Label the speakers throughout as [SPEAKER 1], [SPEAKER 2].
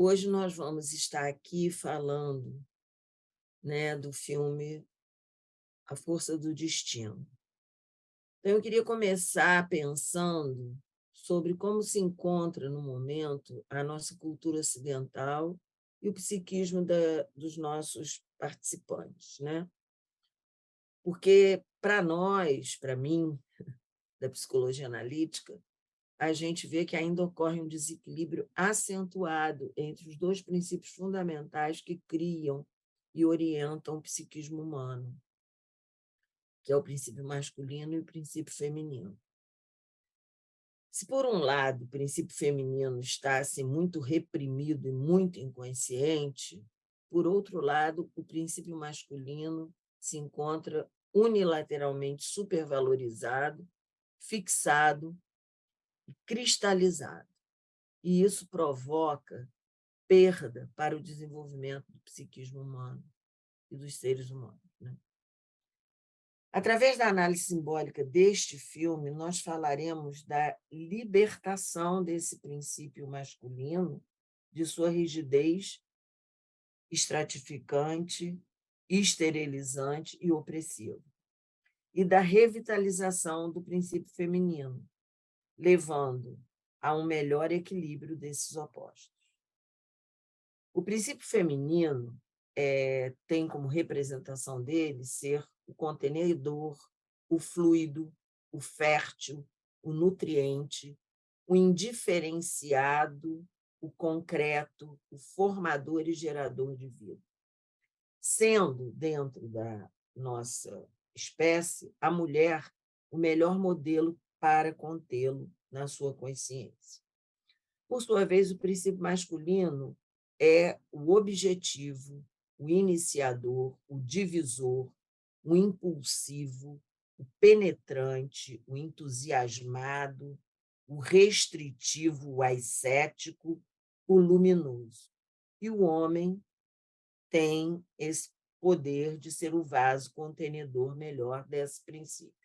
[SPEAKER 1] Hoje nós vamos estar aqui falando, né, do filme A Força do Destino. Então, eu queria começar pensando sobre como se encontra no momento a nossa cultura ocidental e o psiquismo dos nossos participantes, né? Porque para nós, para mim, da psicologia analítica, a gente vê que ainda ocorre um desequilíbrio acentuado entre os dois princípios fundamentais que criam e orientam o psiquismo humano, que é o princípio masculino e o princípio feminino. Se, por um lado, o princípio feminino está assim, muito reprimido e muito inconsciente, por outro lado, o princípio masculino se encontra unilateralmente supervalorizado, fixado e cristalizado. E isso provoca perda para o desenvolvimento do psiquismo humano e dos seres humanos, né? Através da análise simbólica deste filme, nós falaremos da libertação desse princípio masculino, de sua rigidez estratificante, esterilizante e opressiva, e da revitalização do princípio feminino, levando a um melhor equilíbrio desses opostos. O princípio feminino tem como representação dele ser o contenedor, o fluido, o fértil, o nutriente, o indiferenciado, o concreto, o formador e gerador de vida. Sendo, dentro da nossa espécie, a mulher o melhor modelo para contê-lo na sua consciência. Por sua vez, o princípio masculino é o objetivo, o iniciador, o divisor, o impulsivo, o penetrante, o entusiasmado, o restritivo, o ascético, o luminoso. E o homem tem esse poder de ser o vaso contenedor melhor desse princípio.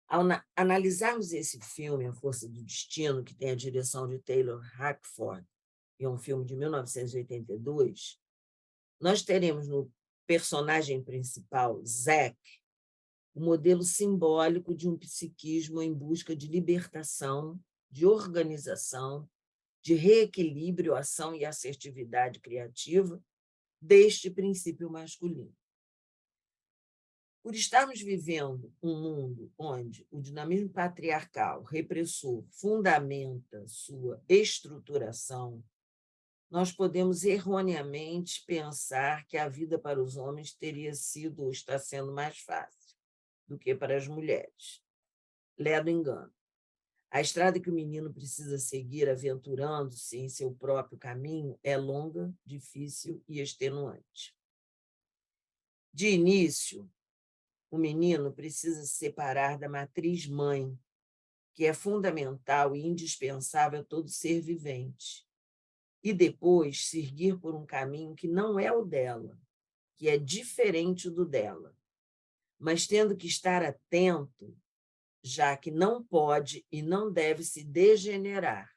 [SPEAKER 1] Ao analisarmos esse filme, A Força do Destino, que tem a direção de Taylor Hackford, e é um filme de 1982, nós teremos no personagem principal, Zack, o modelo simbólico de um psiquismo em busca de libertação, de organização, de reequilíbrio, ação e assertividade criativa deste princípio masculino. Por estarmos vivendo um mundo onde o dinamismo patriarcal repressor fundamenta sua estruturação, nós podemos erroneamente pensar que a vida para os homens teria sido ou está sendo mais fácil do que para as mulheres. Ledo engano. A estrada que o menino precisa seguir aventurando-se em seu próprio caminho é longa, difícil e extenuante. De início, o menino precisa se separar da matriz-mãe, que é fundamental e indispensável a todo ser vivente, e depois seguir por um caminho que não é o dela, que é diferente do dela, mas tendo que estar atento, já que não pode e não deve se degenerar,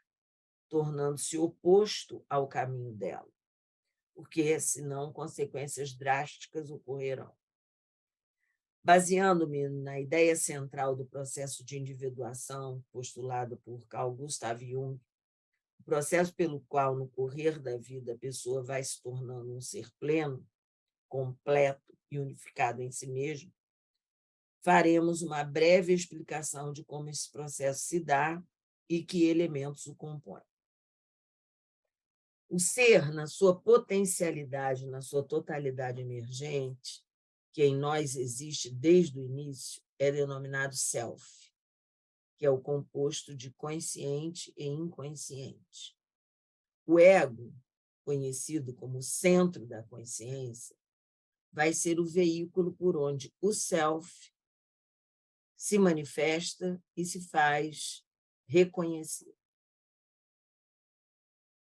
[SPEAKER 1] tornando-se oposto ao caminho dela, porque senão consequências drásticas ocorrerão. Baseando-me na ideia central do processo de individuação postulado por Carl Gustav Jung, o processo pelo qual, no correr da vida, a pessoa vai se tornando um ser pleno, completo e unificado em si mesmo, faremos uma breve explicação de como esse processo se dá e que elementos o compõem. O ser, na sua potencialidade, na sua totalidade emergente, que em nós existe desde o início, é denominado self, que é o composto de consciente e inconsciente. O ego, conhecido como centro da consciência, vai ser o veículo por onde o self se manifesta e se faz reconhecer.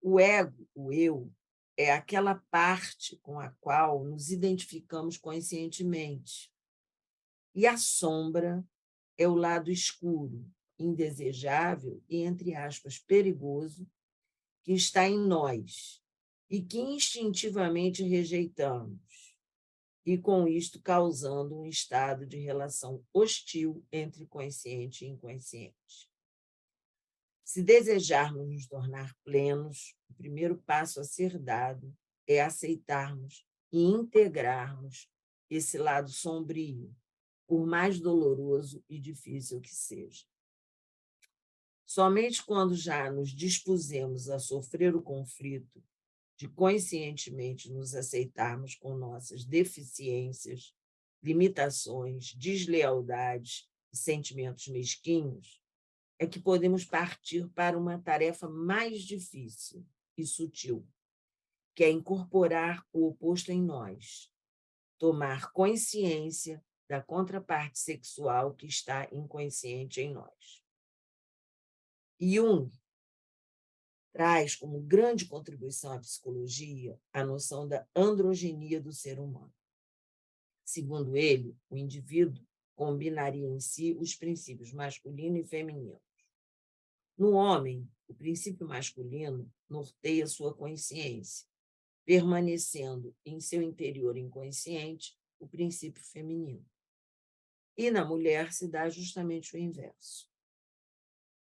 [SPEAKER 1] O ego, o eu, é aquela parte com a qual nos identificamos conscientemente. E a sombra é o lado escuro, indesejável e, entre aspas, perigoso, que está em nós e que instintivamente rejeitamos, e com isto causando um estado de relação hostil entre consciente e inconsciente. Se desejarmos nos tornar plenos, o primeiro passo a ser dado é aceitarmos e integrarmos esse lado sombrio, por mais doloroso e difícil que seja. Somente quando já nos dispusemos a sofrer o conflito de conscientemente nos aceitarmos com nossas deficiências, limitações, deslealdades e sentimentos mesquinhos, é que podemos partir para uma tarefa mais difícil e sutil, que é incorporar o oposto em nós, tomar consciência da contraparte sexual que está inconsciente em nós. Jung traz como grande contribuição à psicologia a noção da androgenia do ser humano. Segundo ele, o indivíduo combinaria em si os princípios masculino e feminino. No homem, o princípio masculino norteia sua consciência, permanecendo em seu interior inconsciente o princípio feminino. E na mulher se dá justamente o inverso.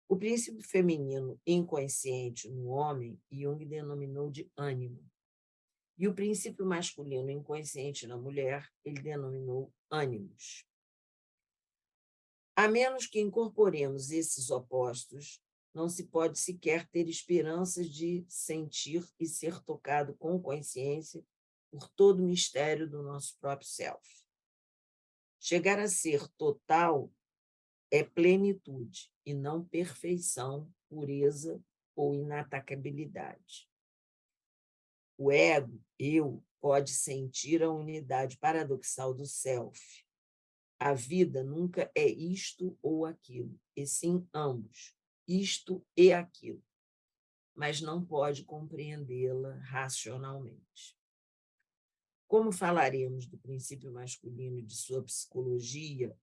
[SPEAKER 1] O princípio feminino inconsciente no homem, Jung denominou de ânima. E o princípio masculino inconsciente na mulher, ele denominou ânimos. A menos que incorporemos esses opostos, não se pode sequer ter esperanças de sentir e ser tocado com consciência por todo o mistério do nosso próprio self. Chegar a ser total é plenitude e não perfeição, pureza ou inatacabilidade. O ego, eu, pode sentir a unidade paradoxal do self. A vida nunca é isto ou aquilo, e sim ambos, isto e aquilo, mas não pode compreendê-la racionalmente. Como falaremos do princípio masculino e de sua psicologia,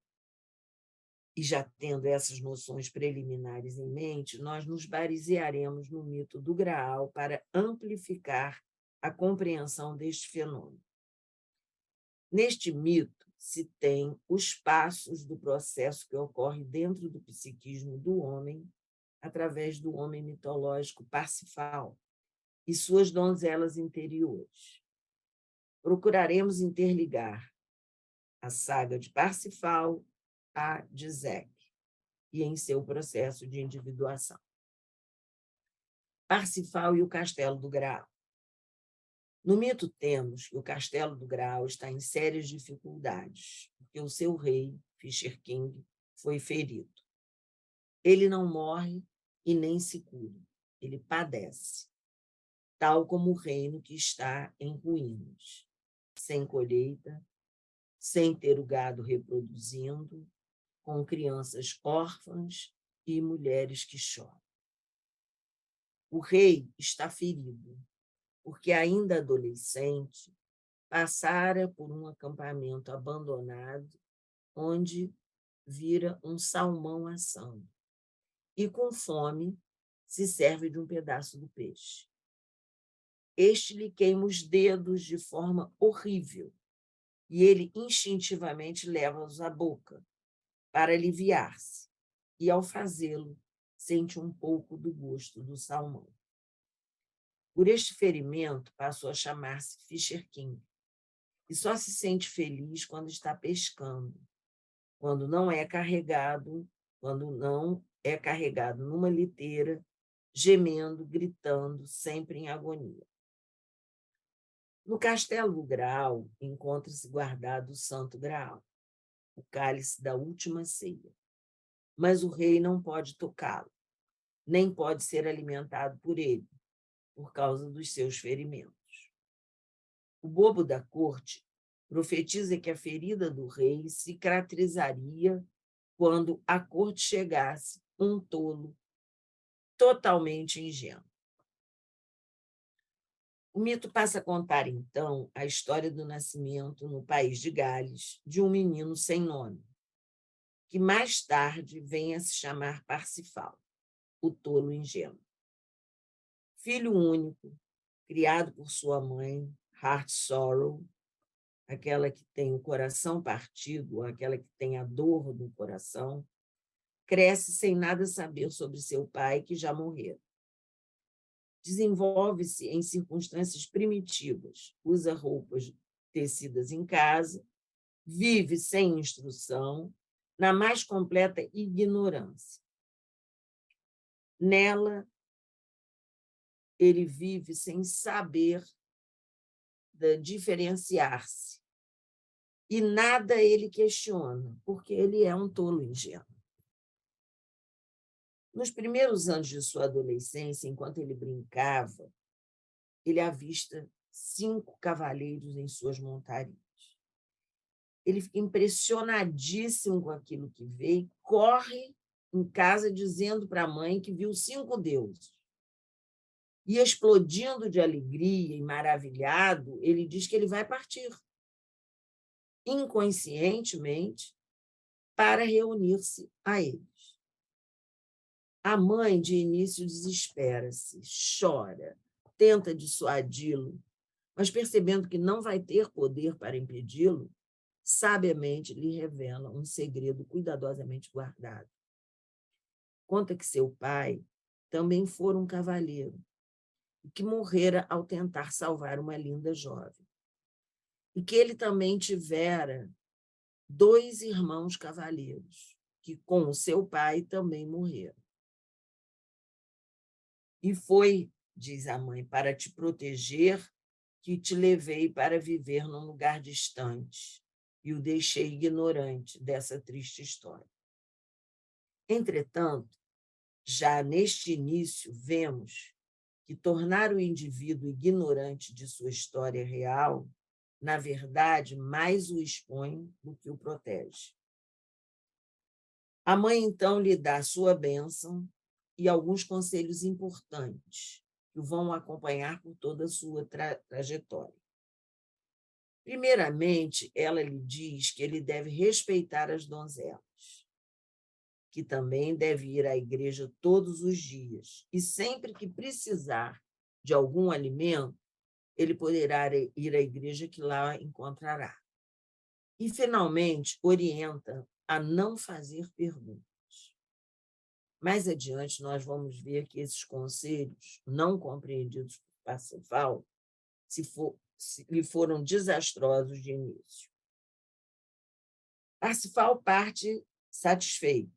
[SPEAKER 1] e já tendo essas noções preliminares em mente, nós nos basearemos no mito do Graal para amplificar a compreensão deste fenômeno. Neste mito se tem os passos do processo que ocorre dentro do psiquismo do homem, através do homem mitológico Parsifal e suas donzelas interiores. Procuraremos interligar a saga de Parsifal à de Zek, e em seu processo de individuação. Parsifal e o Castelo do Graal. No mito temos que o Castelo do Graal está em sérias dificuldades, porque o seu rei, Fisher King, foi ferido. Ele não morre e nem se cura, ele padece, tal como o reino que está em ruínas, sem colheita, sem ter o gado reproduzindo, com crianças órfãs e mulheres que choram. O rei está ferido, porque ainda adolescente, passara por um acampamento abandonado, onde vira um salmão assando, e com fome se serve de um pedaço do peixe. Este lhe queima os dedos de forma horrível, e ele instintivamente leva-os à boca, para aliviar-se, e ao fazê-lo, sente um pouco do gosto do salmão. Por este ferimento, passou a chamar-se Fisher King, e só se sente feliz quando está pescando, quando não é carregado numa liteira, gemendo, gritando, sempre em agonia. No Castelo do Graal encontra-se guardado o Santo Graal, o cálice da última ceia. Mas o rei não pode tocá-lo, nem pode ser alimentado por ele, por causa dos seus ferimentos. O bobo da corte profetiza que a ferida do rei cicatrizaria quando à corte chegasse um tolo totalmente ingênuo. O mito passa a contar, então, a história do nascimento no país de Gales de um menino sem nome, que mais tarde vem a se chamar Parsifal, o tolo ingênuo. filho único, criado por sua mãe, Heart Sorrow, aquela que tem o coração partido, aquela que tem a dor do coração, cresce sem nada saber sobre seu pai, que já morreu. Desenvolve-se em circunstâncias primitivas, usa roupas tecidas em casa, vive sem instrução, na mais completa ignorância. Nela, ele vive sem saber diferenciar-se. E nada ele questiona, porque ele é um tolo ingênuo. Nos primeiros anos de sua adolescência, enquanto ele brincava, ele avista 5 cavaleiros em suas montarias. Ele fica impressionadíssimo com aquilo que vê e corre em casa dizendo para a mãe que viu 5 deuses. E, explodindo de alegria e maravilhado, ele diz que ele vai partir, inconscientemente, para reunir-se a eles. A mãe, de início, desespera-se, chora, tenta dissuadi-lo, mas, percebendo que não vai ter poder para impedi-lo, sabiamente lhe revela um segredo cuidadosamente guardado. Conta que seu pai também fora um cavaleiro, e que morrera ao tentar salvar uma linda jovem. E que ele também tivera 2 irmãos cavaleiros, que com o seu pai também morreram. E foi, diz a mãe, para te proteger que te levei para viver num lugar distante e o deixei ignorante dessa triste história. Entretanto, já neste início, vemos que tornar o indivíduo ignorante de sua história real, na verdade, mais o expõe do que o protege. A mãe, então, lhe dá sua bênção e alguns conselhos importantes que o vão acompanhar por toda a sua trajetória. Primeiramente, ela lhe diz que ele deve respeitar as donzelas, que também deve ir à igreja todos os dias, e sempre que precisar de algum alimento, ele poderá ir à igreja que lá encontrará. E, finalmente, orienta a não fazer perguntas. Mais adiante, nós vamos ver que esses conselhos, não compreendidos por Parsifal, lhe foram desastrosos de início. Parsifal parte satisfeito,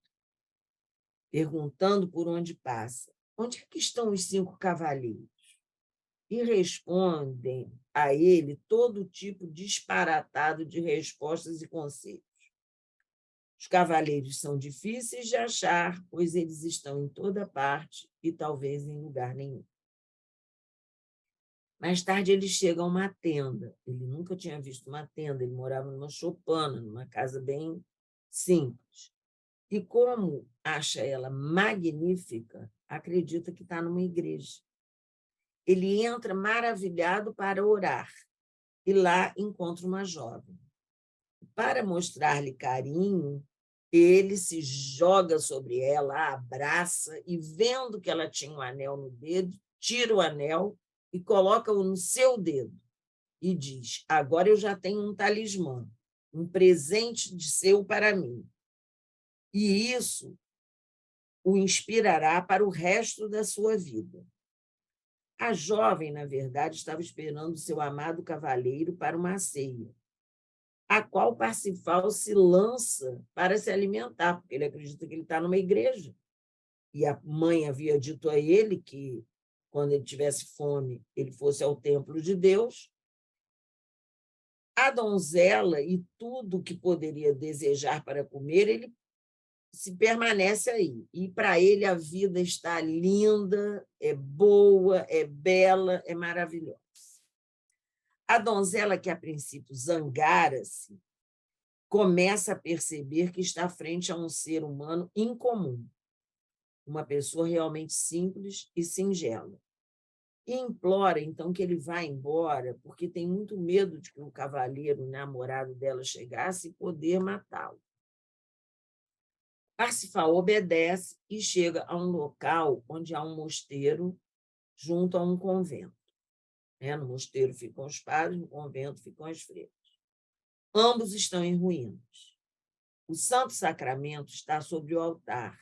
[SPEAKER 1] perguntando por onde passa. Onde é que estão os 5 cavaleiros? E respondem a ele todo tipo disparatado de respostas e conselhos. Os cavaleiros são difíceis de achar, pois eles estão em toda parte e talvez em lugar nenhum. Mais tarde, ele chega a uma tenda. Ele nunca tinha visto uma tenda, ele morava numa choupana, numa casa bem simples. E, como acha ela magnífica, acredita que está numa igreja. Ele entra maravilhado para orar e lá encontra uma jovem. Para mostrar-lhe carinho, ele se joga sobre ela, a abraça e, vendo que ela tinha um anel no dedo, tira o anel e coloca-o no seu dedo e diz: agora eu já tenho um talismã, um presente de seu para mim. E isso o inspirará para o resto da sua vida. A jovem, na verdade, estava esperando seu amado cavaleiro para uma ceia, a qual Parsifal se lança para se alimentar, porque ele acredita que ele está numa igreja. E a mãe havia dito a ele que, quando ele tivesse fome, ele fosse ao templo de Deus. A donzela e tudo que poderia desejar para comer, ele se permanece aí. E para ele a vida está linda, é boa, é bela, é maravilhosa. A donzela, que a princípio zangara-se, começa a perceber que está frente a um ser humano incomum, uma pessoa realmente simples e singela. E implora, então, que ele vá embora, porque tem muito medo de que o cavaleiro, o namorado dela, chegasse e poder matá-lo. Parsifal obedece e chega a um local onde há um mosteiro junto a um convento. No mosteiro ficam os padres, no convento ficam as freiras. Ambos estão em ruínas. O Santo Sacramento está sobre o altar,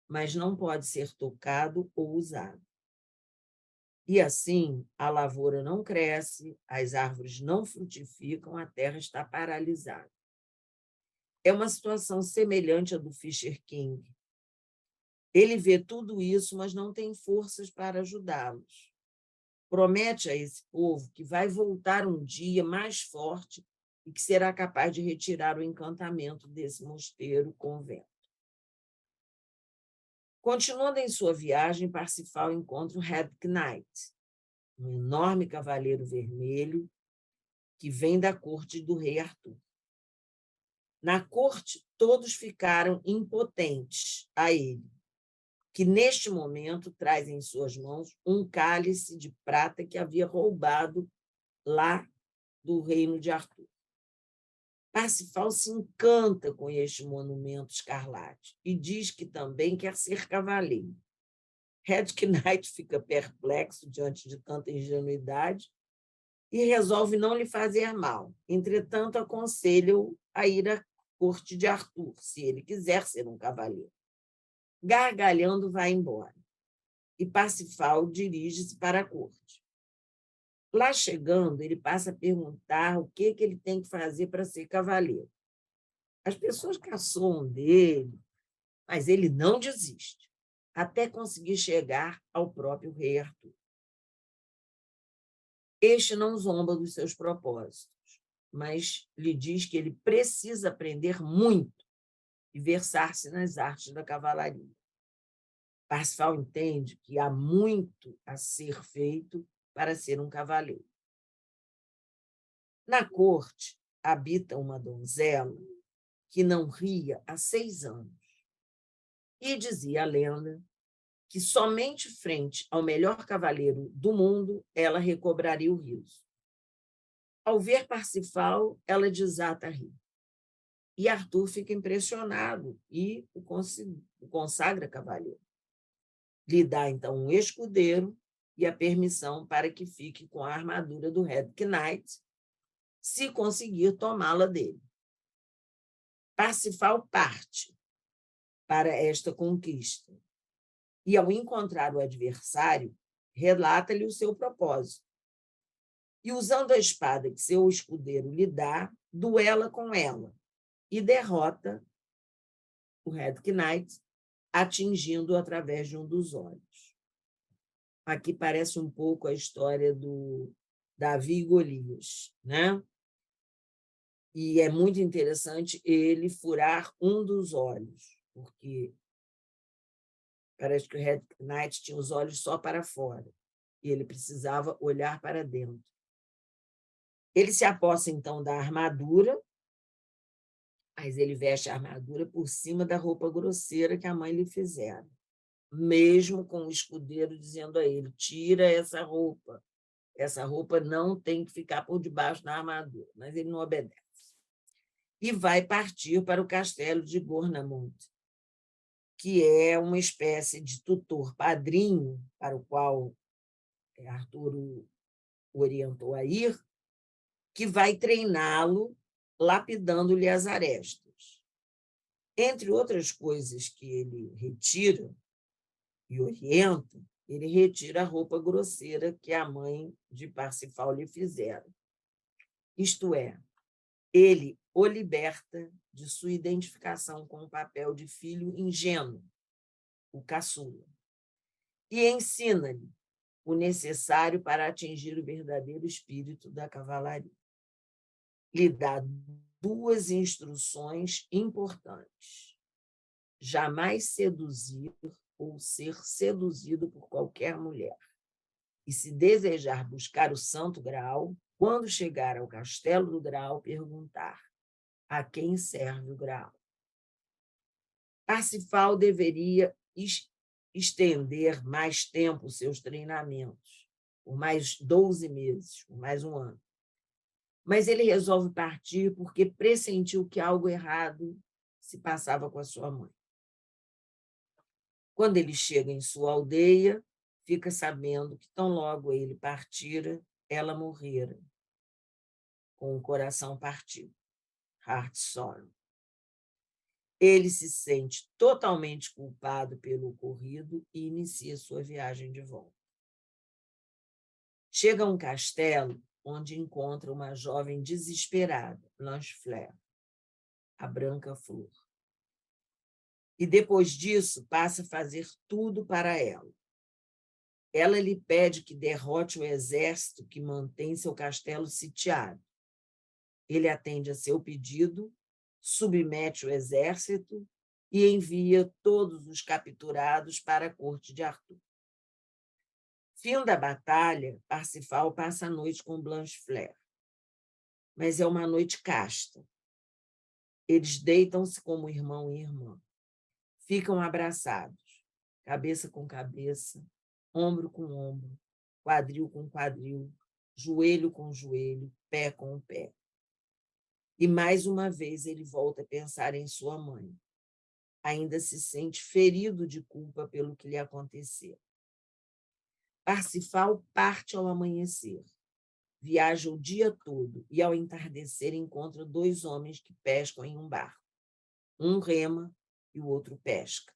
[SPEAKER 1] mas não pode ser tocado ou usado. E assim, a lavoura não cresce, as árvores não frutificam, a terra está paralisada. É uma situação semelhante à do Fisher King. Ele vê tudo isso, mas não tem forças para ajudá-los. Promete a esse povo que vai voltar um dia mais forte e que será capaz de retirar o encantamento desse mosteiro convento. Continuando em sua viagem, Parsifal encontra o Red Knight, um enorme cavaleiro vermelho que vem da corte do rei Arthur. Na corte, todos ficaram impotentes a ele, que neste momento traz em suas mãos um cálice de prata que havia roubado lá do reino de Arthur. Parsifal se encanta com este monumento escarlate e diz que também quer ser cavaleiro. Red Knight fica perplexo diante de tanta ingenuidade e resolve não lhe fazer mal. Entretanto, aconselha-o a ir à corte de Arthur, se ele quiser ser um cavaleiro. Gargalhando, vai embora. E Parsifal dirige-se para a corte. Lá chegando, ele passa a perguntar o que ele tem que fazer para ser cavaleiro. As pessoas caçoam dele, mas ele não desiste, até conseguir chegar ao próprio rei Arthur. Este não zomba dos seus propósitos, mas lhe diz que ele precisa aprender muito e versar-se nas artes da cavalaria. Parsifal entende que há muito a ser feito para ser um cavaleiro. Na corte habita uma donzela que não ria há 6 anos. E dizia a lenda que somente frente ao melhor cavaleiro do mundo ela recobraria o riso. Ao ver Parsifal, ela desata a rir. E Arthur fica impressionado e o consagra cavaleiro. Lhe dá, então, um escudeiro e a permissão para que fique com a armadura do Red Knight, se conseguir tomá-la dele. Parsifal parte para esta conquista e, ao encontrar o adversário, relata-lhe o seu propósito. E, usando a espada que seu escudeiro lhe dá, duela com ela e derrota o Red Knight, atingindo-o através de um dos olhos. Aqui parece um pouco a história do Davi e Golias, né? E é muito interessante ele furar um dos olhos, porque parece que o Red Knight tinha os olhos só para fora e ele precisava olhar para dentro. Ele se apossa, então, da armadura, mas ele veste a armadura por cima da roupa grosseira que a mãe lhe fizera, mesmo com o escudeiro dizendo a ele: tira essa roupa não tem que ficar por debaixo da armadura, mas ele não obedece. E vai partir para o castelo de Gornamund, que é uma espécie de tutor-padrinho para o qual Arthur o orientou a ir, que vai treiná-lo, lapidando-lhe as arestas. Entre outras coisas que ele retira e orienta, ele retira a roupa grosseira que a mãe de Parsifal lhe fizera. Isto é, ele o liberta de sua identificação com o papel de filho ingênuo, o caçula, e ensina-lhe o necessário para atingir o verdadeiro espírito da cavalaria. Lhe dá 2 instruções importantes: jamais seduzir ou ser seduzido por qualquer mulher. E se desejar buscar o Santo Graal, quando chegar ao Castelo do Graal, perguntar: a quem serve o Graal? Parsifal deveria estender mais tempo os seus treinamentos, por mais 12 meses, por mais 1 ano. Mas ele resolve partir porque pressentiu que algo errado se passava com a sua mãe. Quando ele chega em sua aldeia, fica sabendo que tão logo ele partira, ela morrera, com o coração partido, heart sorrow. Ele se sente totalmente culpado pelo ocorrido e inicia sua viagem de volta. Chega a um castelo onde encontra uma jovem desesperada, Blanche Fleur, a branca flor. E depois disso passa a fazer tudo para ela. Ela lhe pede que derrote o exército que mantém seu castelo sitiado. Ele atende a seu pedido, submete o exército e envia todos os capturados para a corte de Arthur. Fim da batalha, Parsifal passa a noite com Blanche Fleur, mas é uma noite casta. Eles deitam-se como irmão e irmã. Ficam abraçados, cabeça com cabeça, ombro com ombro, quadril com quadril, joelho com joelho, pé com pé. E mais uma vez ele volta a pensar em sua mãe. Ainda se sente ferido de culpa pelo que lhe aconteceu. Parsifal parte ao amanhecer. Viaja o dia todo e, ao entardecer, encontra 2 homens que pescam em um barco. Um rema e o outro pesca.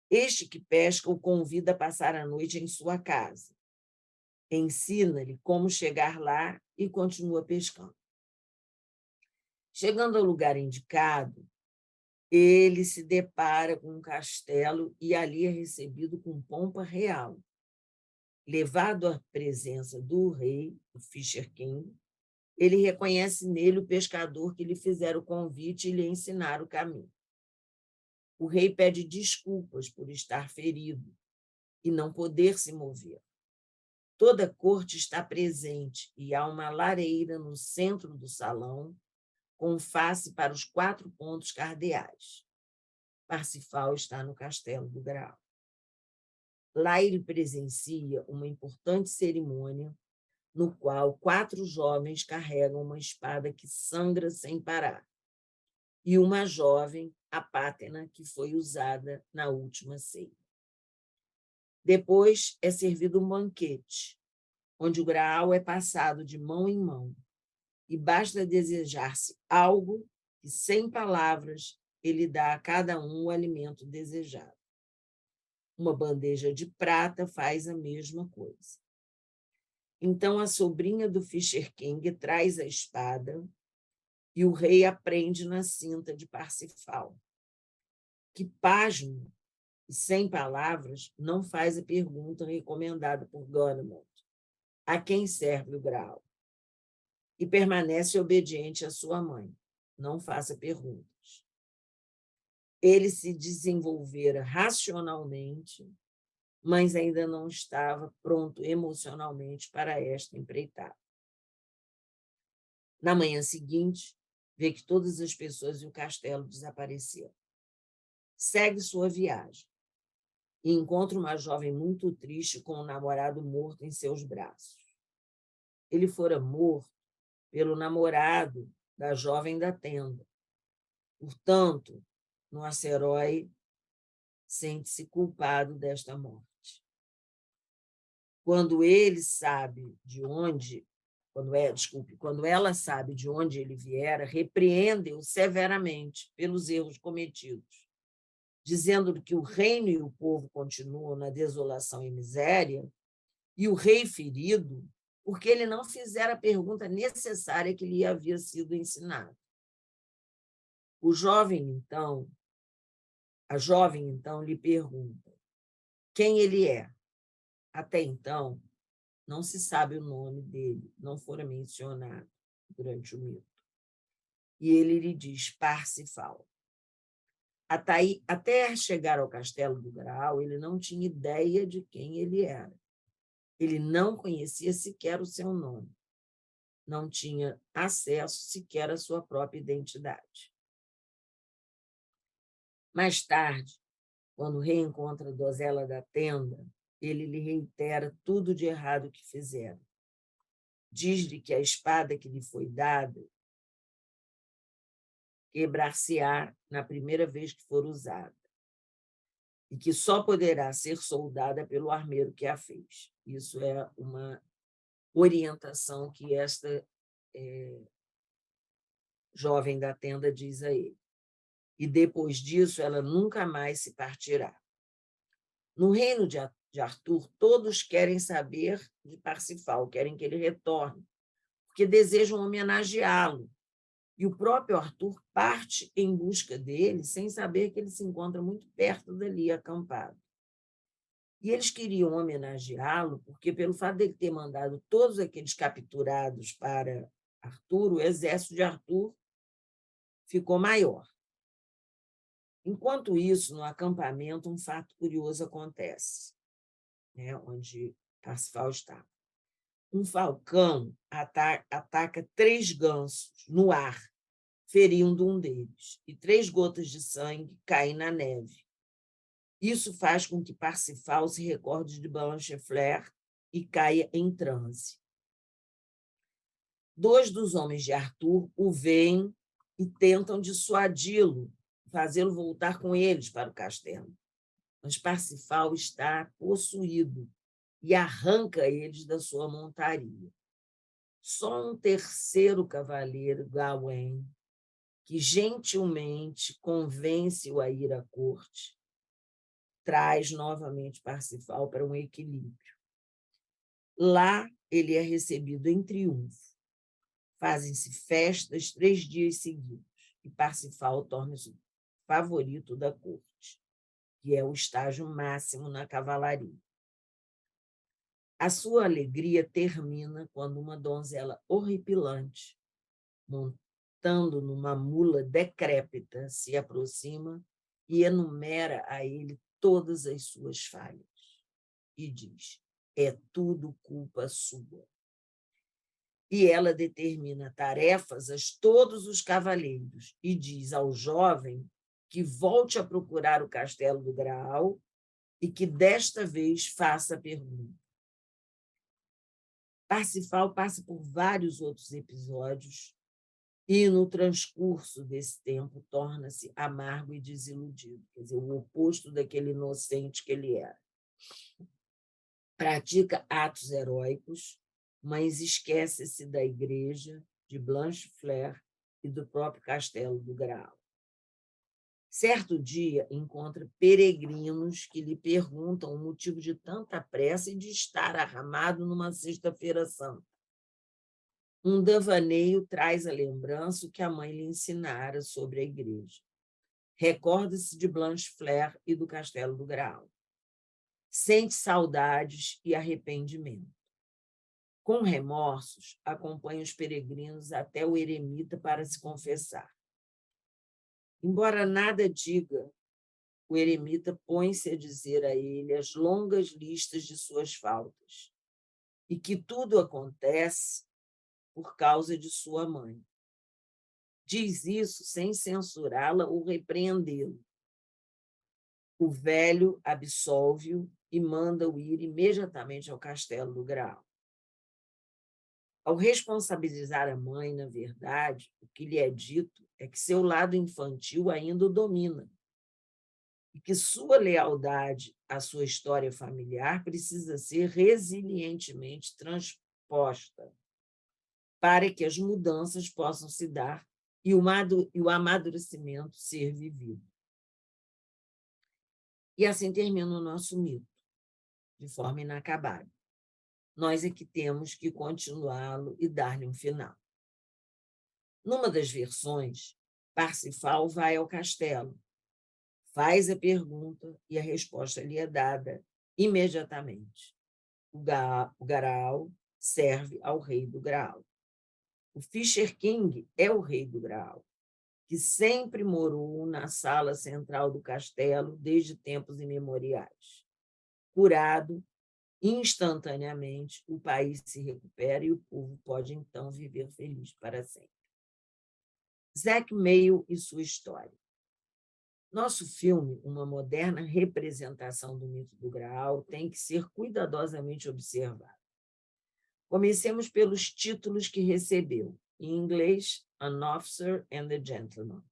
[SPEAKER 1] Este que pesca o convida a passar a noite em sua casa. Ensina-lhe como chegar lá e continua pescando. Chegando ao lugar indicado, ele se depara com um castelo e ali é recebido com pompa real. Levado à presença do rei, o Fisher King, ele reconhece nele o pescador que lhe fizera o convite e lhe ensinar o caminho. O rei pede desculpas por estar ferido e não poder se mover. Toda a corte está presente e há uma lareira no centro do salão, com face para os 4 pontos cardeais. Parsifal está no Castelo do Graal. Lá ele presencia uma importante cerimônia no qual 4 jovens carregam uma espada que sangra sem parar e uma jovem, a pátena, que foi usada na última ceia. Depois é servido um banquete, onde o Graal é passado de mão em mão e basta desejar-se algo que, sem palavras, ele dá a cada um o alimento desejado. Uma bandeja de prata faz a mesma coisa. Então a sobrinha do Fisher King traz a espada e o rei a prende na cinta de Parsifal, que, pasmo e sem palavras, não faz a pergunta recomendada por Gonemon: a quem serve o Graal? E permanece obediente à sua mãe. Não faça perguntas. Ele se desenvolvera racionalmente, mas ainda não estava pronto emocionalmente para esta empreitada. Na manhã seguinte, vê que todas as pessoas e o castelo desapareceram. Segue sua viagem e encontra uma jovem muito triste com um namorado morto em seus braços. Ele fora morto pelo namorado da jovem da tenda. Portanto, nosso herói sente-se culpado desta morte. Quando ele sabe de onde, quando ela sabe de onde ele viera, repreende-o severamente pelos erros cometidos, dizendo que o reino e o povo continuam na desolação e miséria, e o rei ferido, porque ele não fizera a pergunta necessária que lhe havia sido ensinada. A jovem, então, lhe pergunta quem ele é. Até então, não se sabe o nome dele, não fora mencionado durante o mito. E ele lhe diz Parsifal. Até chegar ao Castelo do Graal, ele não tinha ideia de quem ele era. Ele não conhecia sequer o seu nome. Não tinha acesso sequer à sua própria identidade. Mais tarde, quando reencontra a donzela da tenda, ele lhe reitera tudo de errado que fizera. Diz-lhe que a espada que lhe foi dada quebrar-se-á na primeira vez que for usada. e que só poderá ser soldada pelo armeiro que a fez. Isso é uma orientação que esta jovem da tenda diz a ele. E depois disso, ela nunca mais se partirá. No reino de Arthur, todos querem saber de Parsifal, querem que ele retorne, porque desejam homenageá-lo. E o próprio Arthur parte em busca dele, sem saber que ele se encontra muito perto dali, acampado. E eles queriam homenageá-lo, porque, pelo fato de ele ter mandado todos aqueles capturados para Arthur, o exército de Arthur ficou maior. Enquanto isso, no acampamento, um fato curioso acontece, né, onde Parsifal estava. Um falcão ataca 3 gansos no ar, ferindo um deles, e 3 gotas de sangue caem na neve. Isso faz com que Parsifal se recorde de Blanchefleur e caia em transe. 2 dos homens de Arthur o veem e tentam dissuadi-lo, fazê-lo voltar com eles para o castelo. Mas Parsifal está possuído e arranca eles da sua montaria. Só um terceiro cavaleiro, Gawain, que gentilmente convence-o a ir à corte, traz novamente Parsifal para um equilíbrio. Lá ele é recebido em triunfo. Fazem-se festas 3 dias seguidos e Parsifal torna-se o favorito da corte, que é o estágio máximo na cavalaria. A sua alegria termina quando uma donzela horripilante, montando numa mula decrépita, se aproxima e enumera a ele todas as suas falhas e diz: é tudo culpa sua. E ela determina tarefas a todos os cavaleiros e diz ao jovem que volte a procurar o castelo do Graal e que desta vez faça a pergunta. Parsifal passa por vários outros episódios e, no transcurso desse tempo, torna-se amargo e desiludido, quer dizer, o oposto daquele inocente que ele era. Pratica atos heróicos, mas esquece-se da igreja, de Blanchefleur e do próprio castelo do Graal. Certo dia, encontra peregrinos que lhe perguntam o motivo de tanta pressa e de estar armado numa sexta-feira santa. Um devaneio traz a lembrança o que a mãe lhe ensinara sobre a igreja. Recorda-se de Blanchefleur e do castelo do Graal. Sente saudades e arrependimento. Com remorsos, acompanha os peregrinos até o eremita para se confessar. Embora nada diga, o eremita põe-se a dizer a ele as longas listas de suas faltas e que tudo acontece por causa de sua mãe. Diz isso sem censurá-la ou repreendê-lo. O velho absolve-o e manda-o ir imediatamente ao castelo do Graal. Ao responsabilizar a mãe, na verdade, o que lhe é dito é que seu lado infantil ainda o domina e que sua lealdade à sua história familiar precisa ser resilientemente transposta para que as mudanças possam se dar e o amadurecimento ser vivido. E assim termina o nosso mito, de forma inacabada. Nós é que temos que continuá-lo e dar-lhe um final. Numa das versões, Parsifal vai ao castelo, faz a pergunta e a resposta lhe é dada imediatamente. O Graal serve ao rei do Graal. O Fisher King é o rei do Graal, que sempre morou na sala central do castelo desde tempos imemoriais. Curado, instantaneamente, o país se recupera e o povo pode, então, viver feliz para sempre. Zack Mayle e sua história. Nosso filme, uma moderna representação do mito do Graal, tem que ser cuidadosamente observado. Comecemos pelos títulos que recebeu. Em inglês, An Officer and a Gentleman,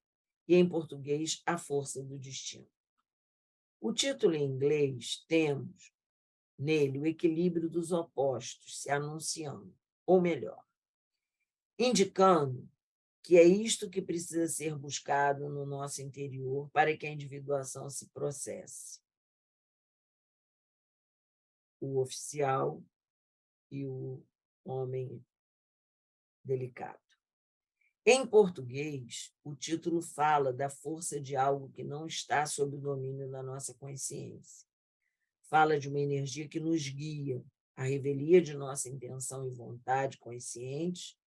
[SPEAKER 1] e em português, A Força do Destino. O título em inglês temos nele o equilíbrio dos opostos se anunciando, ou melhor, indicando que é isto que precisa ser buscado no nosso interior para que a individuação se processe. O oficial e o homem delicado. Em português, o título fala da força de algo que não está sob o domínio da nossa consciência. Fala de uma energia que nos guia, a revelia de nossa intenção e vontade conscientes,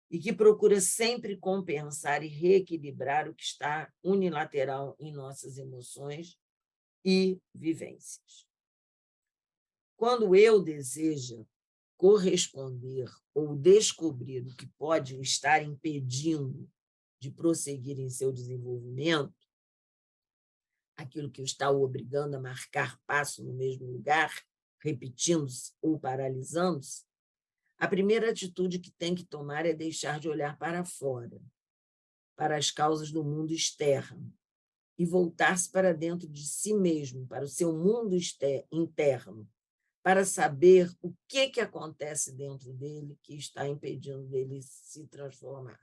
[SPEAKER 1] e que procura sempre compensar e reequilibrar o que está unilateral em nossas emoções e vivências. Quando o eu deseja corresponder ou descobrir o que pode estar impedindo de prosseguir em seu desenvolvimento, aquilo que o está o obrigando a marcar passo no mesmo lugar, repetindo-se ou paralisando-se, a primeira atitude que tem que tomar é deixar de olhar para fora, para as causas do mundo externo, e voltar-se para dentro de si mesmo, para o seu mundo interno, para saber o que acontece dentro dele que está impedindo dele se transformar.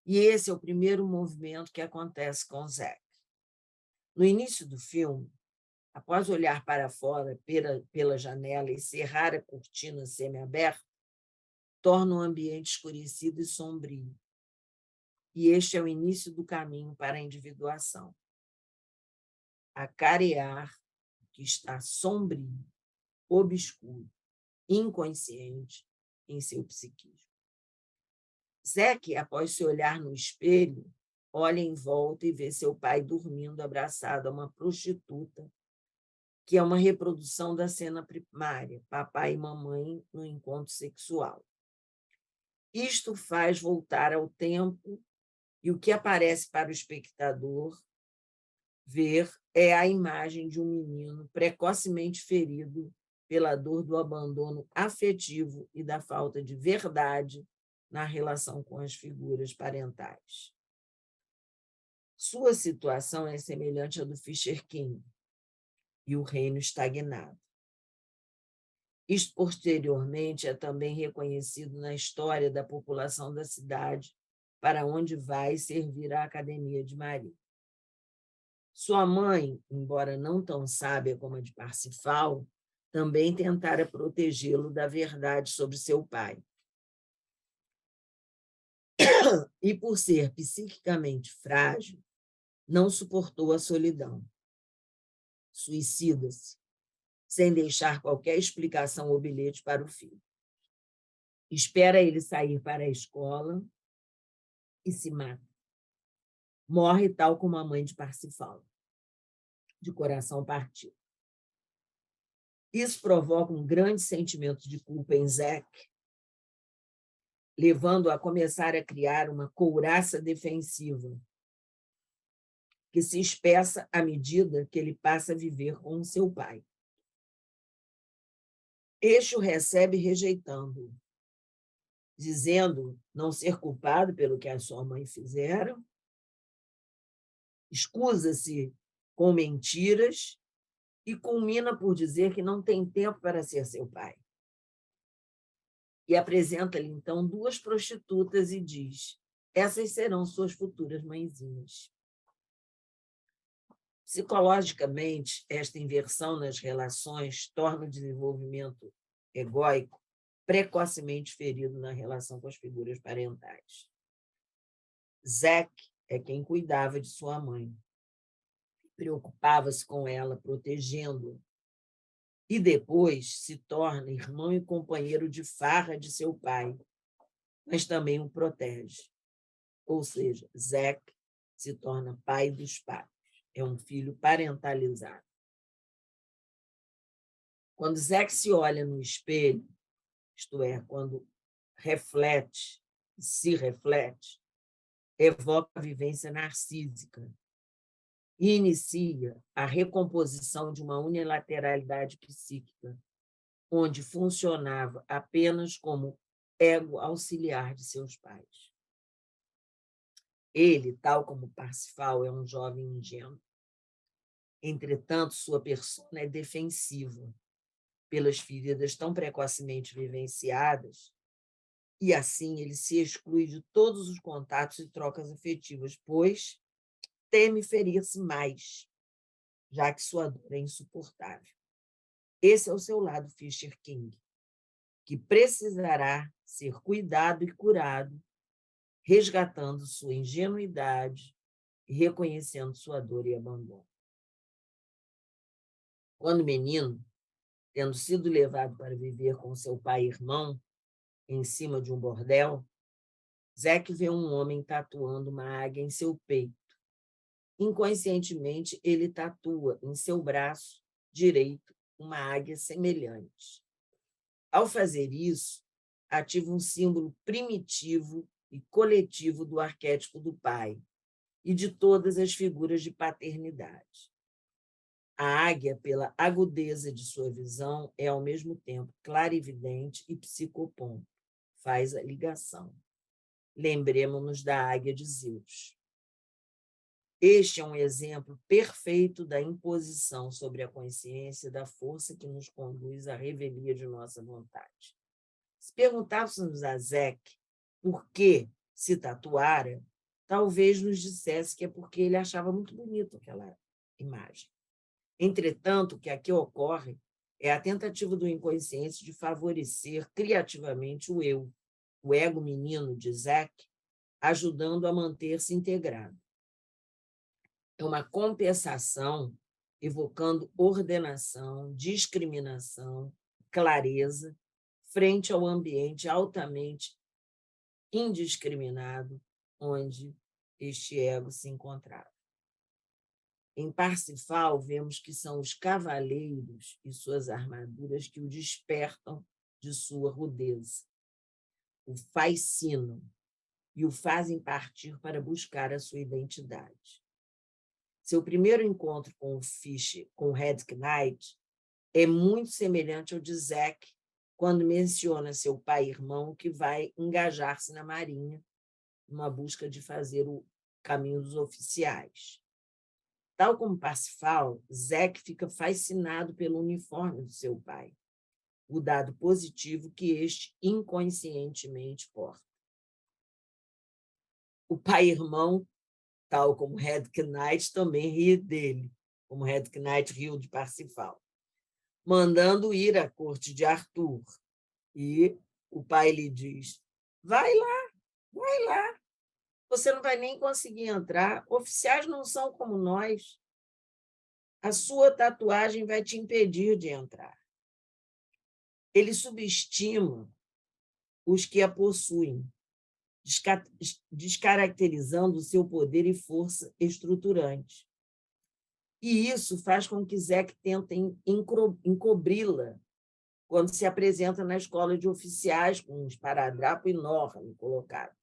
[SPEAKER 1] E esse é o primeiro movimento que acontece com Zack. No início do filme, após olhar para fora pela janela e cerrar a cortina semiaberta, torna o ambiente escurecido e sombrio. E este é o início do caminho para a individuação. Acarear o que está sombrio, obscuro, inconsciente em seu psiquismo. Zack, após se olhar no espelho, olha em volta e vê seu pai dormindo abraçado a uma prostituta, que é uma reprodução da cena primária, papai e mamãe no encontro sexual. Isto faz voltar ao tempo e o que aparece para o espectador ver é a imagem de um menino precocemente ferido pela dor do abandono afetivo e da falta de verdade na relação com as figuras parentais. Sua situação é semelhante à do Fisher King e o reino estagnado. Isto, posteriormente, é também reconhecido na história da população da cidade para onde vai servir a Academia de Maria. Sua mãe, embora não tão sábia como a de Parsifal, também tentara protegê-lo da verdade sobre seu pai. E, por ser psiquicamente frágil, não suportou a solidão. Suicida-se, sem deixar qualquer explicação ou bilhete para o filho. Espera ele sair para a escola e se mata. Morre tal como a mãe de Parsifal, de coração partido. Isso provoca um grande sentimento de culpa em Zack, levando-o a começar a criar uma couraça defensiva que se espessa à medida que ele passa a viver com seu pai. Este o recebe rejeitando-o, dizendo não ser culpado pelo que a sua mãe fizeram, escusa-se com mentiras e culmina por dizer que não tem tempo para ser seu pai. E apresenta-lhe, então, duas prostitutas e diz: essas serão suas futuras mãezinhas. Psicologicamente, esta inversão nas relações torna o desenvolvimento egóico precocemente ferido na relação com as figuras parentais. Zack é quem cuidava de sua mãe, preocupava-se com ela, protegendo-a, e depois se torna irmão e companheiro de farra de seu pai, mas também o protege. Ou seja, Zack se torna pai dos pais. É um filho parentalizado. Quando Zack se olha no espelho, isto é, quando reflete, se reflete, evoca a vivência narcísica e inicia a recomposição de uma unilateralidade psíquica, onde funcionava apenas como ego auxiliar de seus pais. Ele, tal como Parsifal, é um jovem ingênuo. Entretanto, sua persona é defensiva, pelas feridas tão precocemente vivenciadas, e assim ele se exclui de todos os contatos e trocas afetivas, pois teme ferir-se mais, já que sua dor é insuportável. Esse é o seu lado Fisher King, que precisará ser cuidado e curado, resgatando sua ingenuidade e reconhecendo sua dor e abandono. Quando menino, tendo sido levado para viver com seu pai e irmão em cima de um bordel, Zack vê um homem tatuando uma águia em seu peito. Inconscientemente, ele tatua em seu braço direito uma águia semelhante. Ao fazer isso, ativa um símbolo primitivo e coletivo do arquétipo do pai e de todas as figuras de paternidade. A águia, pela agudeza de sua visão, é ao mesmo tempo clarividente e psicopompo. Faz a ligação. Lembremos-nos da águia de Zeus. Este é um exemplo perfeito da imposição sobre a consciência da força que nos conduz à revelia de nossa vontade. Se perguntássemos a Zack por que se tatuara, talvez nos dissesse que é porque ele achava muito bonito aquela imagem. Entretanto, o que aqui ocorre é a tentativa do inconsciente de favorecer criativamente o eu, o ego menino de Zack, ajudando a manter-se integrado. É uma compensação evocando ordenação, discriminação, clareza, frente ao ambiente altamente indiscriminado onde este ego se encontrava. Em Parsifal, vemos que são os cavaleiros e suas armaduras que o despertam de sua rudeza, o fascinam e o fazem partir para buscar a sua identidade. Seu primeiro encontro com o Fisher, com o Red Knight, é muito semelhante ao de Zack, quando menciona seu pai e irmão que vai engajar-se na Marinha, numa busca de fazer o caminho dos oficiais. Tal como Parsifal, Zack fica fascinado pelo uniforme do seu pai, o dado positivo que este inconscientemente porta. O pai e irmão, tal como Red Knight, também ri dele, como Red Knight riu de Parsifal, mandando ir à corte de Arthur. E o pai lhe diz: vai lá, você não vai nem conseguir entrar, oficiais não são como nós, a sua tatuagem vai te impedir de entrar. Ele subestima os que a possuem, descaracterizando o seu poder e força estruturante. E isso faz com que Zack tente encobri-la quando se apresenta na escola de oficiais com um esparadrapo enorme colocado.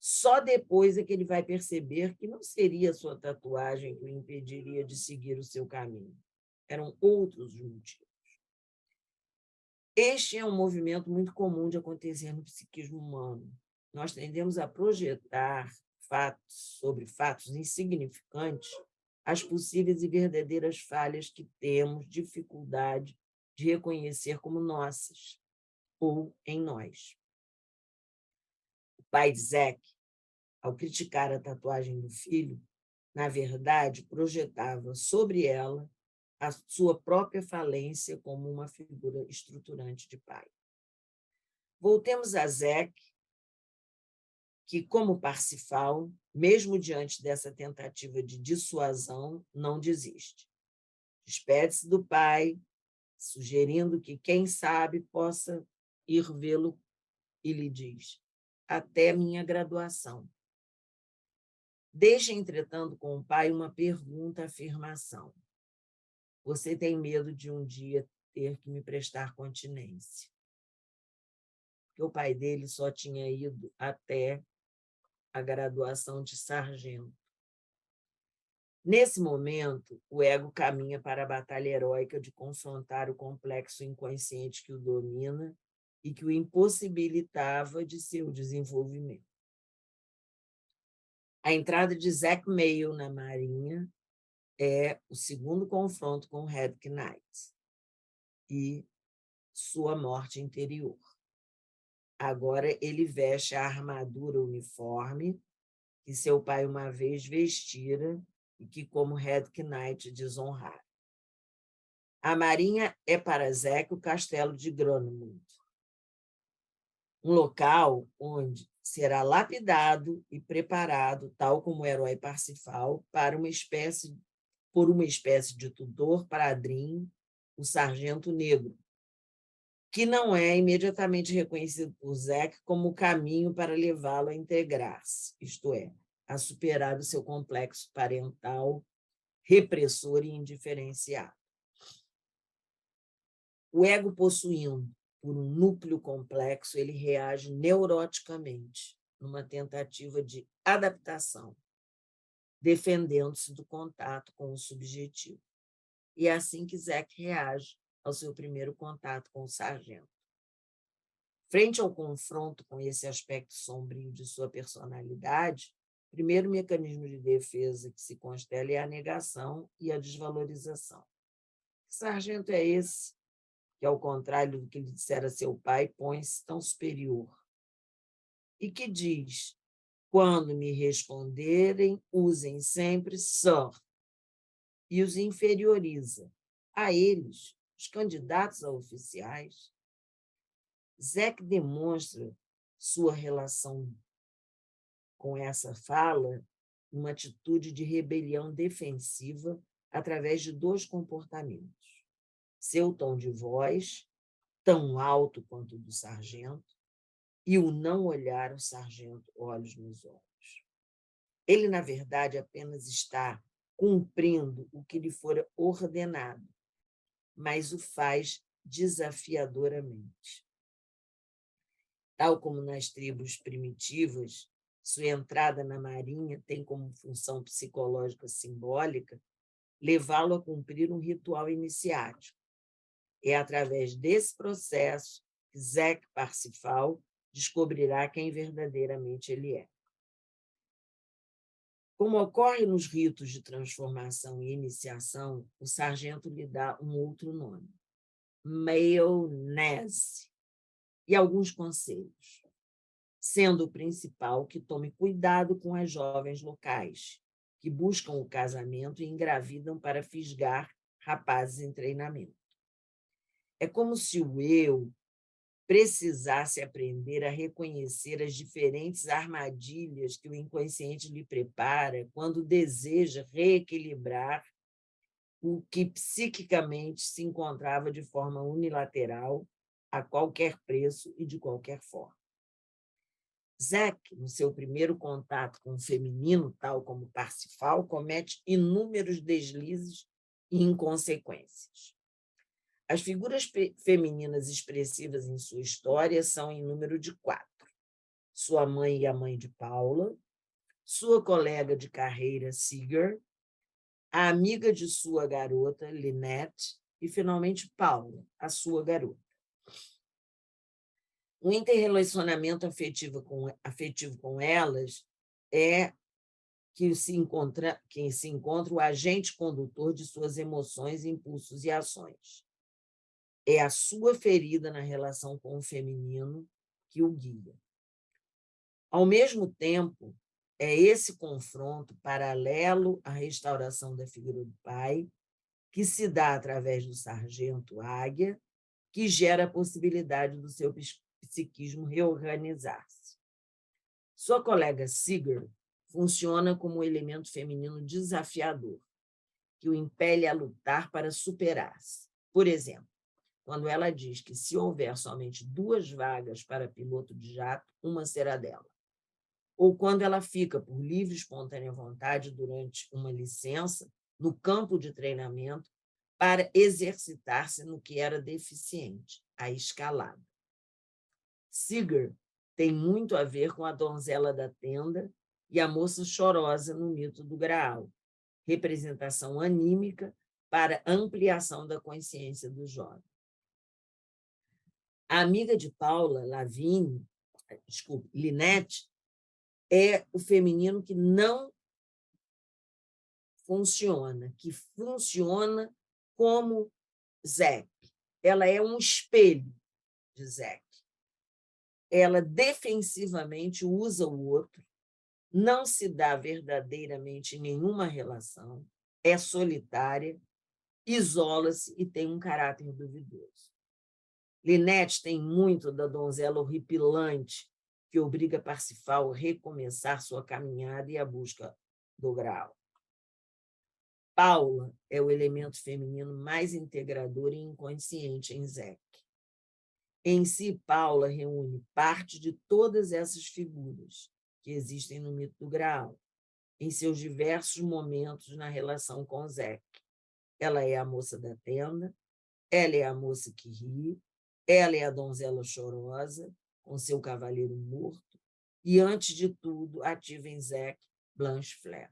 [SPEAKER 1] Só depois é que ele vai perceber que não seria a sua tatuagem que o impediria de seguir o seu caminho. Eram outros os motivos. Este é um movimento muito comum de acontecer no psiquismo humano. Nós tendemos a projetar sobre fatos insignificantes as possíveis e verdadeiras falhas que temos dificuldade de reconhecer como nossas ou em nós. O pai de Zack, ao criticar a tatuagem do filho, na verdade, projetava sobre ela a sua própria falência como uma figura estruturante de pai. Voltemos a Zack, que, como Parsifal, mesmo diante dessa tentativa de dissuasão, não desiste. Despede-se do pai, sugerindo que, quem sabe, possa ir vê-lo, e lhe diz: até minha graduação. Deixa, entretanto, com o pai uma pergunta-afirmação. Você tem medo de um dia ter que me prestar continência? Porque o pai dele só tinha ido até a graduação de sargento. Nesse momento, o ego caminha para a batalha heróica de confrontar o complexo inconsciente que o domina e que o impossibilitava de seu desenvolvimento. A entrada de Zack Mayle na Marinha é o segundo confronto com Hedwig Knight e sua morte interior. Agora ele veste a armadura uniforme que seu pai uma vez vestira e que, como Hedwig Knight, desonrara. A marinha é para Zeke o castelo de Gronemund, um local onde será lapidado e preparado, tal como o herói Parsifal, por uma espécie de tutor padrinho, o Sargento Negro, que não é imediatamente reconhecido por Zeke como o caminho para levá-lo a integrar-se, isto é, a superar o seu complexo parental repressor e indiferenciado. O ego possuindo por um núcleo complexo, ele reage neuroticamente numa tentativa de adaptação, defendendo-se do contato com o subjetivo. E é assim que Zeke reage ao seu primeiro contato com o sargento. Frente ao confronto com esse aspecto sombrio de sua personalidade, o primeiro mecanismo de defesa que se constela é a negação e a desvalorização. Que sargento é esse que, ao contrário do que lhe dissera seu pai, põe-se tão superior? E que diz, quando me responderem, usem sempre sir, e os inferioriza a eles, os candidatos a oficiais. Zeke demonstra sua relação com essa fala, uma atitude de rebelião defensiva através de dois comportamentos. Seu tom de voz, tão alto quanto o do sargento, e o não olhar o sargento olhos nos olhos. Ele, na verdade, apenas está cumprindo o que lhe fora ordenado, mas o faz desafiadoramente. Tal como nas tribos primitivas, sua entrada na marinha tem como função psicológica simbólica levá-lo a cumprir um ritual iniciático. É através desse processo que Zeke Parsifal descobrirá quem verdadeiramente ele é. Como ocorre nos ritos de transformação e iniciação, o sargento lhe dá um outro nome, Maionese, e alguns conselhos, sendo o principal que tome cuidado com as jovens locais, que buscam o casamento e engravidam para fisgar rapazes em treinamento. É como se o eu precisasse aprender a reconhecer as diferentes armadilhas que o inconsciente lhe prepara quando deseja reequilibrar o que psiquicamente se encontrava de forma unilateral, a qualquer preço e de qualquer forma. Zeke, no seu primeiro contato com o feminino, tal como Parsifal, comete inúmeros deslizes e inconsequências. As figuras femininas expressivas em sua história são em número de 4. Sua mãe e a mãe de Paula, sua colega de carreira, Sigurd, a amiga de sua garota, Lynette, e, finalmente, Paula, a sua garota. O interrelacionamento afetivo com elas é que se encontra o agente condutor de suas emoções, impulsos e ações. É a sua ferida na relação com o feminino que o guia. Ao mesmo tempo, é esse confronto paralelo à restauração da figura do pai, que se dá através do sargento Águia, que gera a possibilidade do seu psiquismo reorganizar-se. Sua colega Sigurd funciona como um elemento feminino desafiador, que o impele a lutar para superar-se. Por exemplo, quando ela diz que se houver somente 2 vagas para piloto de jato, uma será dela. Ou quando ela fica por livre e espontânea vontade durante uma licença no campo de treinamento para exercitar-se no que era deficiente, a escalada. Sigurd tem muito a ver com a donzela da tenda e a moça chorosa no mito do Graal, representação anímica para ampliação da consciência do jovem. A amiga de Paula, Lynette, é o feminino que não que funciona como Zec. Ela é um espelho de Zec. Ela defensivamente usa o outro, não se dá verdadeiramente em nenhuma relação, é solitária, isola-se e tem um caráter duvidoso. Linette tem muito da donzela horripilante que obriga Parsifal a recomeçar sua caminhada e a busca do Graal. Paula é o elemento feminino mais integrador e inconsciente em Zec. Em si, Paula reúne parte de todas essas figuras que existem no mito do Graal, em seus diversos momentos na relação com Zec. Ela é a moça da tenda, ela é a moça que ri, ela é a donzela chorosa, com seu cavaleiro morto, e, antes de tudo, ativa em Zec Blanche Flair.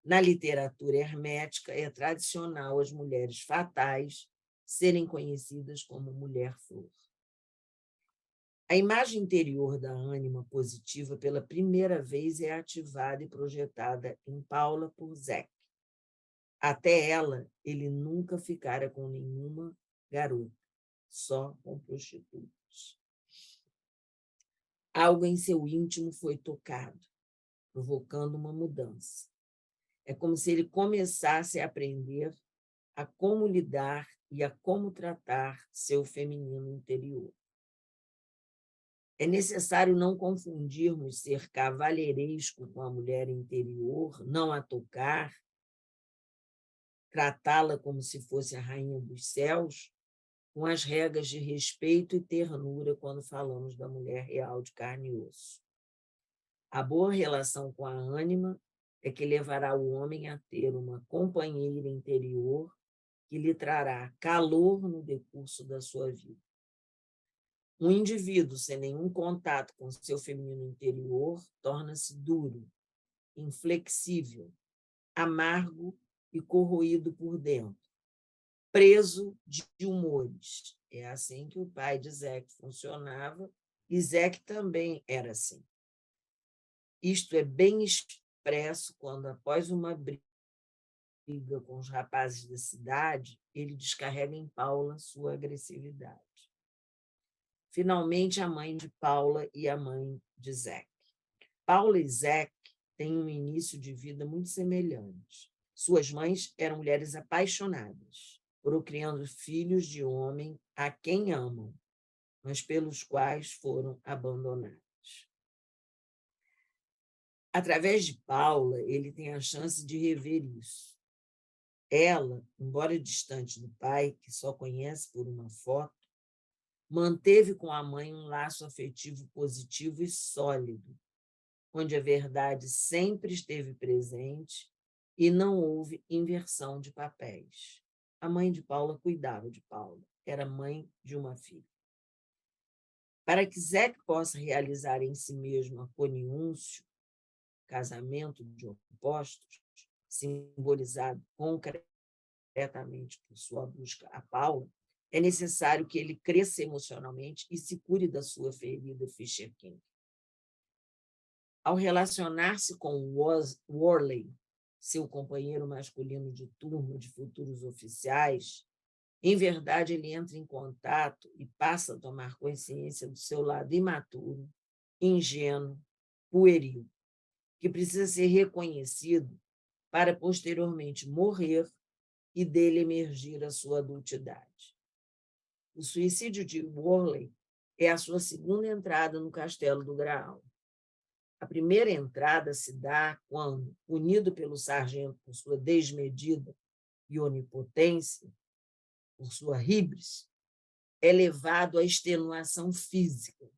[SPEAKER 1] Na literatura hermética, é tradicional as mulheres fatais serem conhecidas como mulher-flor. A imagem interior da ânima positiva, pela primeira vez, é ativada e projetada em Paula por Zec. Até ela, ele nunca ficara com nenhuma garota, só com prostitutas. Algo em seu íntimo foi tocado, provocando uma mudança. É como se ele começasse a aprender a como lidar e a como tratar seu feminino interior. É necessário não confundirmos ser cavalheiresco com a mulher interior, não a tocar, tratá-la como se fosse a rainha dos céus, com as regras de respeito e ternura quando falamos da mulher real de carne e osso. A boa relação com a ânima é que levará o homem a ter uma companheira interior que lhe trará calor no decurso da sua vida. Um indivíduo sem nenhum contato com seu feminino interior torna-se duro, inflexível, amargo e corroído por dentro, preso de humores. É assim que o pai de Zec funcionava, e Zec também era assim. Isto é bem expresso quando, após uma briga com os rapazes da cidade, ele descarrega em Paula sua agressividade. Finalmente, a mãe de Paula e a mãe de Zec. Paula e Zec têm um início de vida muito semelhante. Suas mães eram mulheres apaixonadas, procriando filhos de homem a quem amam, mas pelos quais foram abandonadas. Através de Paula, ele tem a chance de rever isso. Ela, embora distante do pai, que só conhece por uma foto, manteve com a mãe um laço afetivo positivo e sólido, onde a verdade sempre esteve presente e não houve inversão de papéis. A mãe de Paula cuidava de Paula, era mãe de uma filha. Para que Zec possa realizar em si mesmo a coniúncio, casamento de opostos, simbolizado concretamente por sua busca a Paula, é necessário que ele cresça emocionalmente e se cure da sua ferida Fischer-King. Ao relacionar-se com Worley, seu companheiro masculino de turma de futuros oficiais, em verdade ele entra em contato e passa a tomar consciência do seu lado imaturo, ingênuo, pueril, que precisa ser reconhecido para posteriormente morrer e dele emergir a sua adultidade. O suicídio de Worley é a sua segunda entrada no Castelo do Graal. A primeira entrada se dá quando, unido pelo sargento por sua desmedida e onipotência, por sua híbris, é levado à extenuação física,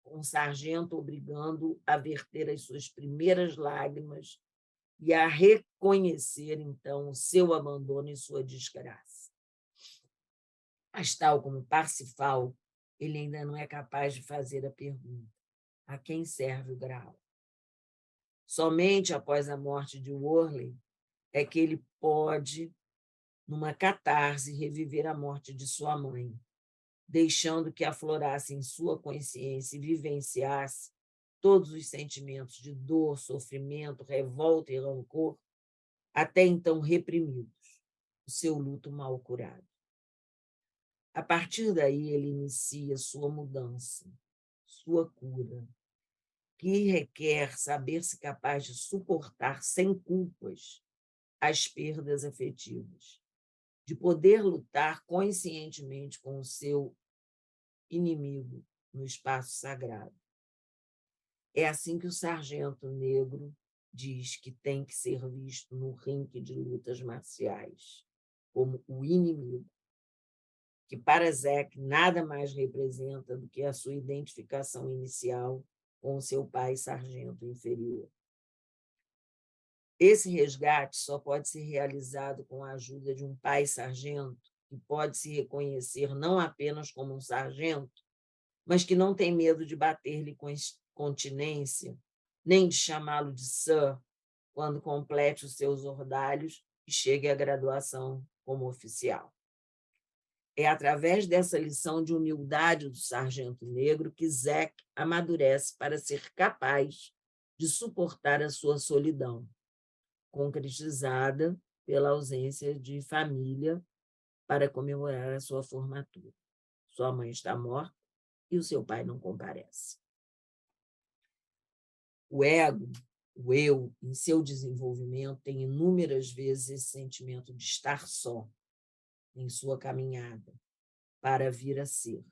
[SPEAKER 1] com o sargento obrigando-o a verter as suas primeiras lágrimas e a reconhecer, então, o seu abandono e sua desgraça. Mas, tal como Parsifal, ele ainda não é capaz de fazer a pergunta: a quem serve o Graal? Somente após a morte de Worley é que ele pode, numa catarse, reviver a morte de sua mãe, deixando que aflorasse em sua consciência e vivenciasse todos os sentimentos de dor, sofrimento, revolta e rancor até então reprimidos, o seu luto mal curado. A partir daí, ele inicia sua mudança, sua cura, que requer saber-se capaz de suportar sem culpas as perdas afetivas, de poder lutar conscientemente com o seu inimigo no espaço sagrado. É assim que o sargento negro diz que tem que ser visto no ringue de lutas marciais, como o inimigo, que para Zeke nada mais representa do que a sua identificação inicial com o seu pai sargento inferior. Esse resgate só pode ser realizado com a ajuda de um pai sargento que pode se reconhecer não apenas como um sargento, mas que não tem medo de bater-lhe com continência, nem de chamá-lo de sir, quando complete os seus ordalhos e chegue à graduação como oficial. É através dessa lição de humildade do sargento negro que Zeke amadurece para ser capaz de suportar a sua solidão, concretizada pela ausência de família para comemorar a sua formatura. Sua mãe está morta e o seu pai não comparece. O ego, o eu, em seu desenvolvimento, tem inúmeras vezes esse sentimento de estar só em sua caminhada para vir a ser.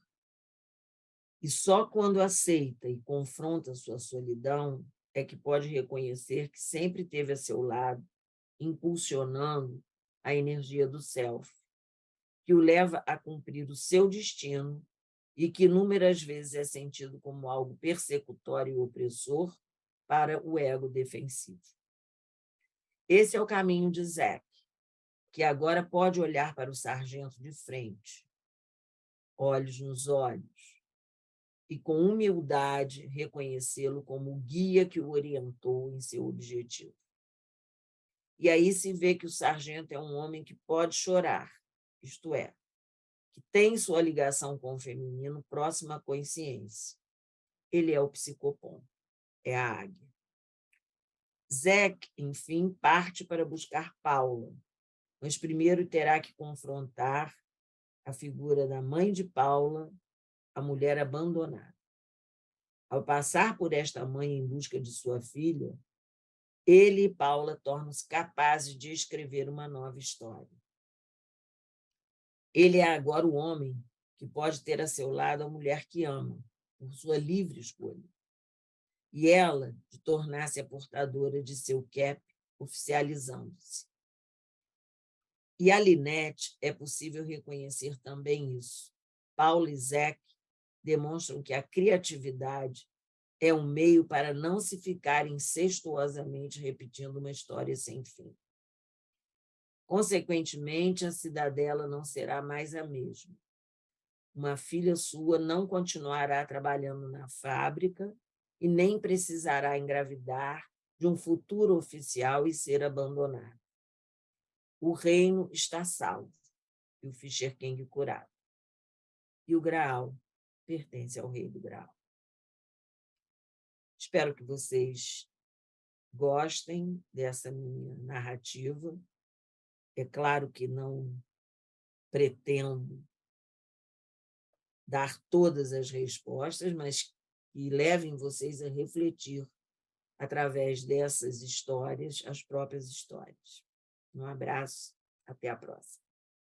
[SPEAKER 1] E só quando aceita e confronta sua solidão é que pode reconhecer que sempre teve a seu lado, impulsionando a energia do self, que o leva a cumprir o seu destino e que inúmeras vezes é sentido como algo persecutório e opressor para o ego defensivo. Esse é o caminho de Zeke, que agora pode olhar para o sargento de frente, olhos nos olhos, e com humildade reconhecê-lo como o guia que o orientou em seu objetivo. E aí se vê que o sargento é um homem que pode chorar, isto é, que tem sua ligação com o feminino próxima à consciência. Ele é o psicopompo, é a águia. Zeke, enfim, parte para buscar Paula, mas primeiro terá que confrontar a figura da mãe de Paula, a mulher abandonada. Ao passar por esta mãe em busca de sua filha, ele e Paula tornam-se capazes de escrever uma nova história. Ele é agora o homem que pode ter a seu lado a mulher que ama, por sua livre escolha. E ela de tornar-se a portadora de seu cap, oficializando-se. E a Lynette é possível reconhecer também isso. Paula e Zeke demonstram que a criatividade é um meio para não se ficar incestuosamente repetindo uma história sem fim. Consequentemente, a cidadela não será mais a mesma. Uma filha sua não continuará trabalhando na fábrica e nem precisará engravidar de um futuro oficial e ser abandonada. O reino está salvo e o Fischer King curado. E o Graal pertence ao rei do Graal. Espero que vocês gostem dessa minha narrativa. É claro que não pretendo dar todas as respostas, mas que levem vocês a refletir através dessas histórias, as próprias histórias. Um abraço, até a próxima.